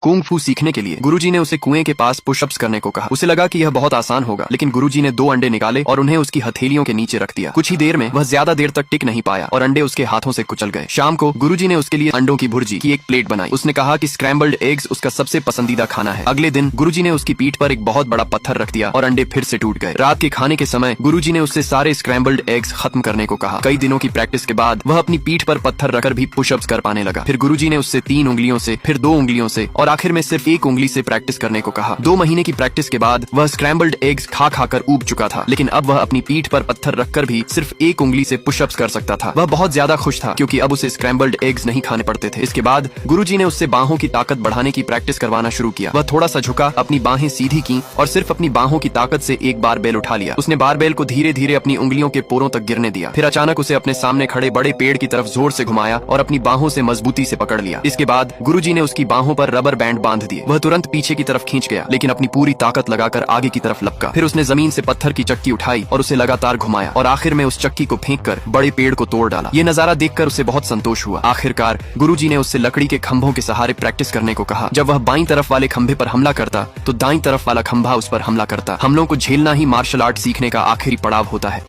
Kung फू सीखने के लिए गुरुजी ने उसे कुएं के पास पुशअप्स करने को कहा। उसे लगा कि यह बहुत आसान होगा, लेकिन गुरुजी ने 2 अंडे निकाले और उन्हें उसकी हथेलियों के नीचे रख दिया। कुछ ही देर में वह ज्यादा देर तक टिक नहीं पाया और अंडे उसके हाथों से कुचल गए। शाम को गुरुजी ने उसके लिए अंडों की भुर्जी की एक प्लेट बनाई। उसने कहा कि स्क्रैम्बल्ड एग्स उसका सबसे पसंदीदा खाना है। अगले दिन गुरुजी ने उसकी पीठ पर एक बहुत बड़ा पत्थर रख दिया और अंडे फिर से टूट गए। रात के खाने के समय गुरुजी ने उससे सारे स्क्रैम्बल्ड एग्स खत्म करने को कहा। कई दिनों की प्रैक्टिस के बाद वह अपनी पीठ पर पत्थर रखकर भी पुशअप्स कर पाने लगा। फिर गुरुजी ने उससे 3 उंगलियों से, फिर 2 उंगलियों से और आखिर में सिर्फ 1 उंगली से प्रैक्टिस करने को कहा। 2 महीने की प्रैक्टिस के बाद वह स्क्रैम्बल्ड एग्स खा खाकर ऊब चुका था, लेकिन अब वह अपनी पीठ पर पत्थर रखकर भी सिर्फ 1 उंगली से पुशअप्स कर सकता था। वह बहुत ज्यादा खुश था क्योंकि अब उसे स्क्रैम्बल्ड एग्स नहीं खाने पड़ते थे। इसके बाद गुरुजी ने उससे बाहों की ताकत बढ़ाने की प्रैक्टिस करवाना शुरू किया। वह थोड़ा सा झुका, अपनी बाहें सीधी की और सिर्फ अपनी बाहों की ताकत से एक बारबेल उठा लिया। उसने बारबेल को धीरे धीरे अपनी उंगलियों के पोरों तक गिरने दिया। फिर अचानक उसे अपने सामने खड़े बड़े पेड़ की तरफ जोर से घुमाया और अपनी बाहों से मजबूती से पकड़ लिया। इसके बाद गुरुजी ने उसकी बाहों पर रबर बैंड बांध दिए। वह तुरंत पीछे की तरफ खींच गया, लेकिन अपनी पूरी ताकत लगाकर आगे की तरफ लपका। फिर उसने जमीन से पत्थर की चक्की उठाई और उसे लगातार घुमाया और आखिर में उस चक्की को फेंककर बड़े पेड़ को तोड़ डाला। ये नजारा देखकर उसे बहुत संतोष हुआ। आखिरकार गुरुजी ने उससे लकड़ी के खंभों के सहारे प्रैक्टिस करने को कहा। जब वह बाईं तरफ वाले खंभे पर हमला करता तो दाईं तरफ वाला खंभा उस पर हमला करता। हम लोगों को झेलना ही मार्शल आर्ट सीखने का आखिरी पड़ाव होता है।